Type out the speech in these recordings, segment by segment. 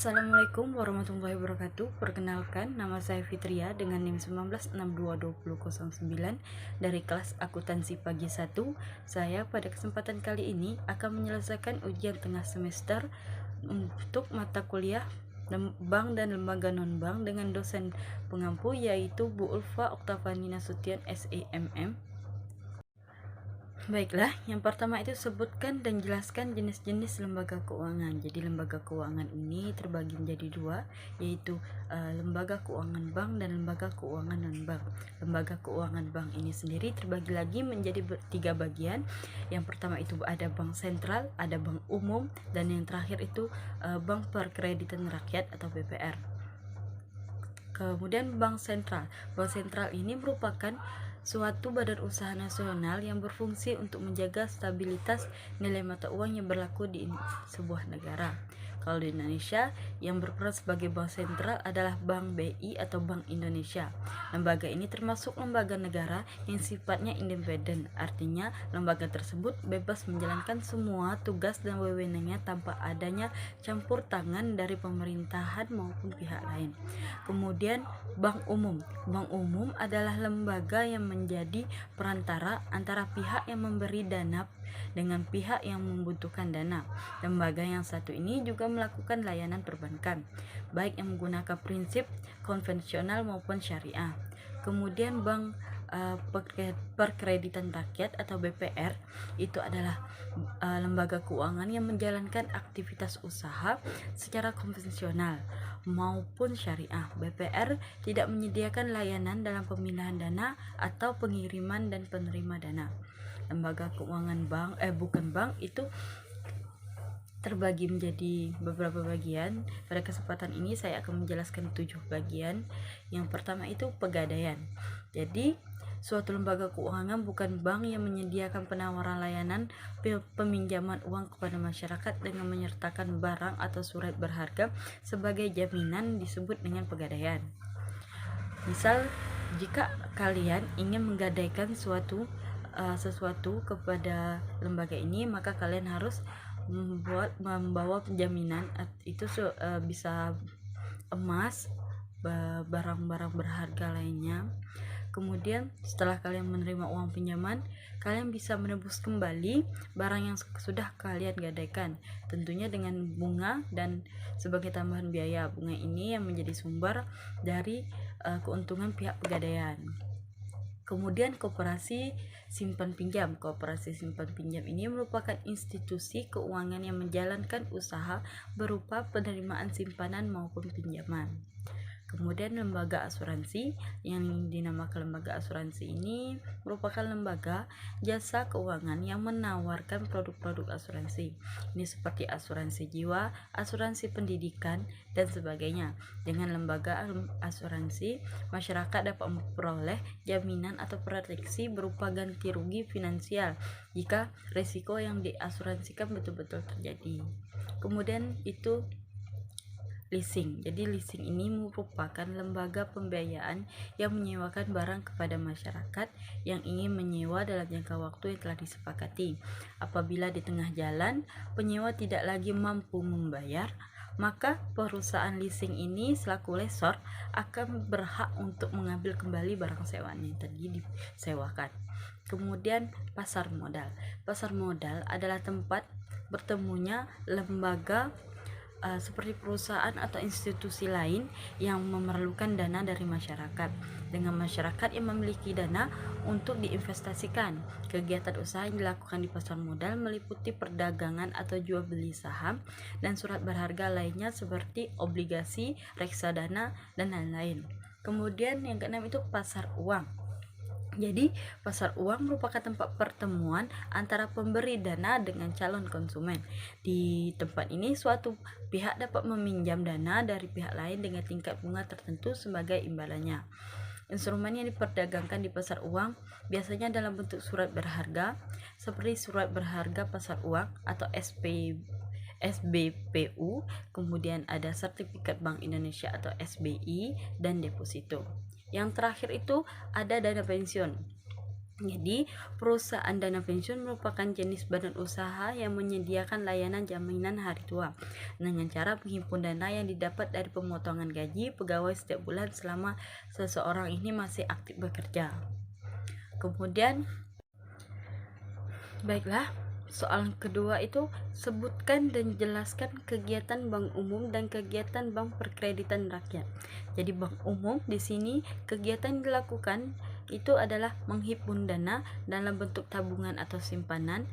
Assalamualaikum warahmatullahi wabarakatuh. Perkenalkan, nama saya Fitria dengan NIM 19622009 dari kelas akuntansi pagi 1. Saya pada kesempatan kali ini akan menyelesaikan ujian tengah semester untuk mata kuliah bank dan lembaga non-bank dengan dosen pengampu yaitu Bu Ulfa Oktavani Nasution SEMM. Baiklah, yang pertama itu sebutkan dan jelaskan jenis-jenis lembaga keuangan. Jadi lembaga keuangan ini terbagi menjadi dua, yaitu lembaga keuangan bank dan lembaga keuangan non-bank. Lembaga keuangan bank ini sendiri terbagi lagi menjadi tiga bagian. Yang pertama itu ada bank sentral, ada bank umum, dan yang terakhir itu bank perkreditan rakyat atau BPR. Kemudian bank sentral. Bank sentral ini merupakan suatu badan usaha nasional yang berfungsi untuk menjaga stabilitas nilai mata uang yang berlaku di sebuah negara. Kalau di Indonesia, yang berperan sebagai bank sentral adalah Bank BI atau Bank Indonesia. Lembaga ini termasuk lembaga negara yang sifatnya independen, artinya lembaga tersebut bebas menjalankan semua tugas dan wewenangnya tanpa adanya campur tangan dari pemerintahan maupun pihak lain. Kemudian bank umum. Bank umum adalah lembaga yang menjadi perantara antara pihak yang memberi dana dengan pihak yang membutuhkan dana. Lembaga yang satu ini juga melakukan layanan perbankan, baik yang menggunakan prinsip konvensional maupun syariah. Kemudian bank perkreditan rakyat atau BPR itu adalah lembaga keuangan yang menjalankan aktivitas usaha secara konvensional maupun syariah. BPR tidak menyediakan layanan dalam pemindahan dana atau pengiriman dan penerima dana. Lembaga keuangan bukan bank itu terbagi menjadi beberapa bagian. Pada kesempatan ini saya akan menjelaskan 7 bagian. Yang pertama itu pegadaian. Jadi suatu lembaga keuangan bukan bank yang menyediakan penawaran layanan peminjaman uang kepada masyarakat dengan menyertakan barang atau surat berharga sebagai jaminan disebut dengan pegadaian. Misal, jika kalian ingin menggadaikan sesuatu kepada lembaga ini, maka kalian harus membawa jaminan, itu bisa emas, barang-barang berharga lainnya. Kemudian setelah kalian menerima uang pinjaman, kalian bisa menebus kembali barang yang sudah kalian gadaikan, tentunya dengan bunga dan sebagai tambahan biaya. Bunga ini yang menjadi sumber dari keuntungan pihak pegadaian. Kemudian koperasi simpan pinjam. Koperasi simpan pinjam ini merupakan institusi keuangan yang menjalankan usaha berupa penerimaan simpanan maupun pinjaman. Kemudian lembaga asuransi, yang dinamakan lembaga asuransi ini merupakan lembaga jasa keuangan yang menawarkan produk-produk asuransi. Ini seperti asuransi jiwa, asuransi pendidikan, dan sebagainya. Dengan lembaga asuransi, masyarakat dapat memperoleh jaminan atau proteksi berupa ganti rugi finansial jika risiko yang diasuransikan betul-betul terjadi. Kemudian itu leasing. Jadi leasing ini merupakan lembaga pembiayaan yang menyewakan barang kepada masyarakat yang ingin menyewa dalam jangka waktu yang telah disepakati. Apabila di tengah jalan penyewa tidak lagi mampu membayar, maka perusahaan leasing ini selaku lessor akan berhak untuk mengambil kembali barang sewaan yang tadi disewakan. Kemudian pasar modal. Pasar modal adalah tempat bertemunya lembaga seperti perusahaan atau institusi lain yang memerlukan dana dari masyarakat, dengan masyarakat yang memiliki dana untuk diinvestasikan. Kegiatan usaha yang dilakukan di pasar modal meliputi perdagangan atau jual beli saham dan surat berharga lainnya seperti obligasi, reksadana, dan lain-lain. Kemudian yang keenam itu pasar uang. Jadi, pasar uang merupakan tempat pertemuan antara pemberi dana dengan calon konsumen. Di tempat ini, suatu pihak dapat meminjam dana dari pihak lain dengan tingkat bunga tertentu sebagai imbalannya. Instrumen yang diperdagangkan di pasar uang biasanya dalam bentuk surat berharga, seperti surat berharga pasar uang atau SBPU, kemudian ada sertifikat Bank Indonesia atau SBI, dan deposito. Yang terakhir itu ada dana pensiun. Jadi, perusahaan dana pensiun merupakan jenis badan usaha yang menyediakan layanan jaminan hari tua dengan cara menghimpun dana yang didapat dari pemotongan gaji pegawai setiap bulan selama seseorang ini masih aktif bekerja. Kemudian, baiklah, soal kedua itu sebutkan dan jelaskan kegiatan bank umum dan kegiatan bank perkreditan rakyat. Jadi bank umum di sini kegiatan yang dilakukan itu adalah menghimpun dana dalam bentuk tabungan atau simpanan,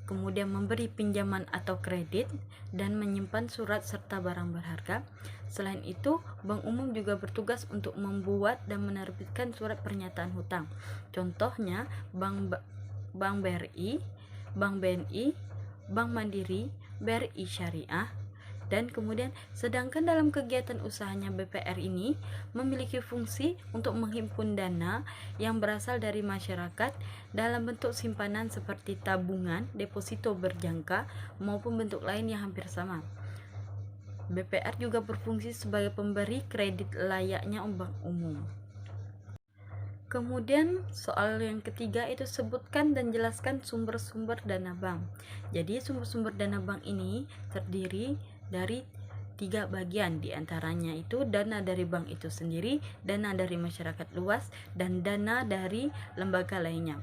kemudian memberi pinjaman atau kredit, dan menyimpan surat serta barang berharga. Selain itu, bank umum juga bertugas untuk membuat dan menerbitkan surat pernyataan hutang. Contohnya, Bank BRI, Bank BNI, Bank Mandiri, BRI Syariah, dan kemudian sedangkan dalam kegiatan usahanya BPR ini memiliki fungsi untuk menghimpun dana yang berasal dari masyarakat dalam bentuk simpanan seperti tabungan, deposito berjangka, maupun bentuk lain yang hampir sama. BPR juga berfungsi sebagai pemberi kredit layaknya bank umum. Kemudian soal yang ketiga itu sebutkan dan jelaskan sumber-sumber dana bank. Jadi sumber-sumber dana bank ini terdiri dari 3 bagian, diantaranya itu dana dari bank itu sendiri, dana dari masyarakat luas, dan dana dari lembaga lainnya.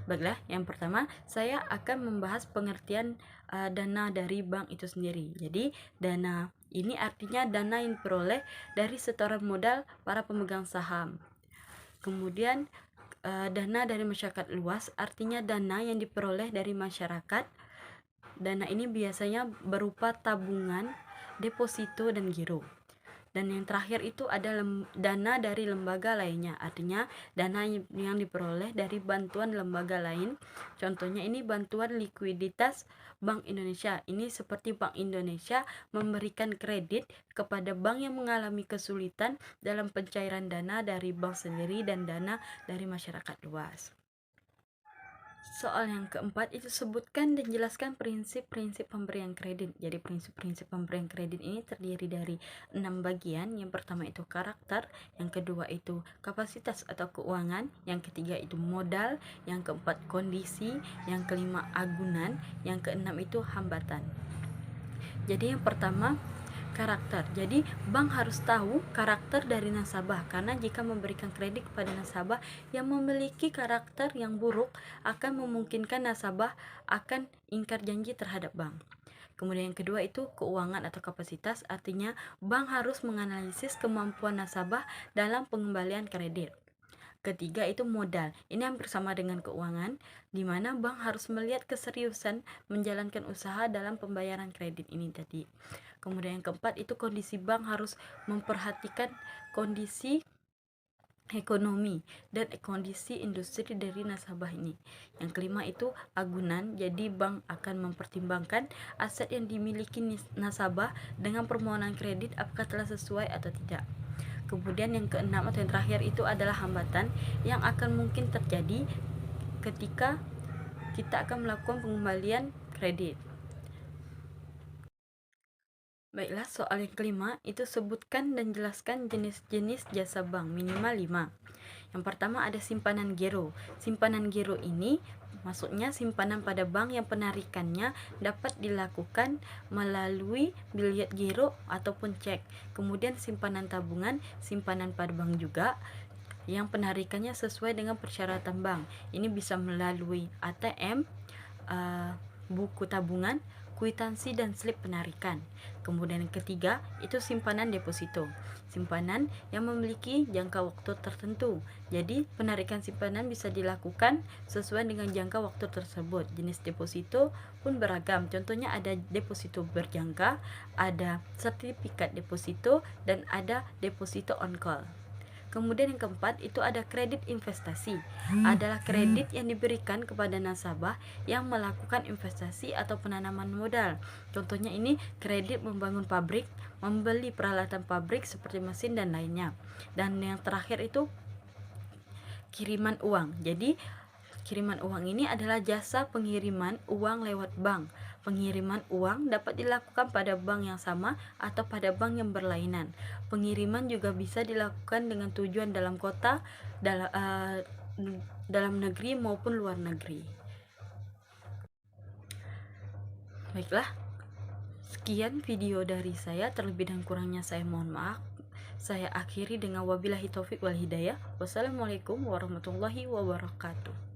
Baiklah, yang pertama saya akan membahas pengertian dana dari bank itu sendiri. Jadi dana ini artinya dana yang diperoleh dari setoran modal para pemegang saham. Kemudian dana dari masyarakat luas artinya dana yang diperoleh dari masyarakat. Dana ini biasanya berupa tabungan, deposito, dan giro. Dan yang terakhir itu ada dana dari lembaga lainnya, artinya dana yang diperoleh dari bantuan lembaga lain. Contohnya ini bantuan likuiditas Bank Indonesia. Ini seperti Bank Indonesia memberikan kredit kepada bank yang mengalami kesulitan dalam pencairan dana dari bank sendiri dan dana dari masyarakat luas. Soal yang keempat itu sebutkan dan jelaskan prinsip-prinsip pemberian kredit. Jadi prinsip-prinsip pemberian kredit ini terdiri dari 6 bagian. Yang pertama itu karakter, yang kedua itu kapasitas atau keuangan, yang ketiga itu modal, yang keempat kondisi, yang kelima agunan, yang keenam itu hambatan. Jadi yang pertama karakter. Jadi bank harus tahu karakter dari nasabah, karena jika memberikan kredit kepada nasabah yang memiliki karakter yang buruk akan memungkinkan nasabah akan ingkar janji terhadap bank. Kemudian yang kedua itu keuangan atau kapasitas, artinya bank harus menganalisis kemampuan nasabah dalam pengembalian kredit. Ketiga itu modal. Ini hampir sama dengan keuangan, di mana bank harus melihat keseriusan menjalankan usaha dalam pembayaran kredit ini tadi. Kemudian yang keempat itu kondisi bank harus memperhatikan kondisi ekonomi dan kondisi industri dari nasabah ini. Yang kelima itu agunan. Jadi bank akan mempertimbangkan aset yang dimiliki nasabah dengan permohonan kredit apakah telah sesuai atau tidak. Kemudian yang keenam atau yang terakhir itu adalah hambatan yang akan mungkin terjadi ketika kita akan melakukan pengembalian kredit. Baiklah, soal yang kelima itu sebutkan dan jelaskan jenis-jenis jasa bank, minimal 5. Yang pertama ada simpanan giro. Simpanan giro ini maksudnya simpanan pada bank yang penarikannya dapat dilakukan melalui biljet giro ataupun cek. Kemudian simpanan tabungan, simpanan pada bank juga yang penarikannya sesuai dengan persyaratan bank. Ini bisa melalui ATM, buku tabungan, kwitansi, dan slip penarikan. Kemudian yang ketiga itu simpanan deposito. Simpanan yang memiliki jangka waktu tertentu. Jadi penarikan simpanan bisa dilakukan sesuai dengan jangka waktu tersebut. Jenis deposito pun beragam. Contohnya ada deposito berjangka, ada sertifikat deposito, dan ada deposito on call. Kemudian yang keempat itu ada kredit investasi. Adalah kredit yang diberikan kepada nasabah yang melakukan investasi atau penanaman modal. Contohnya ini kredit membangun pabrik, membeli peralatan pabrik seperti mesin dan lainnya. Dan yang terakhir itu kiriman uang. Jadi kiriman uang ini adalah jasa pengiriman uang lewat bank. Pengiriman uang dapat dilakukan pada bank yang sama atau pada bank yang berlainan. Pengiriman juga bisa dilakukan dengan tujuan dalam kota, dalam negeri maupun luar negeri. Baiklah, sekian video dari saya, terlebih dan kurangnya saya mohon maaf. Saya akhiri dengan wabillahi taufik wal hidayah. Wassalamualaikum warahmatullahi wabarakatuh.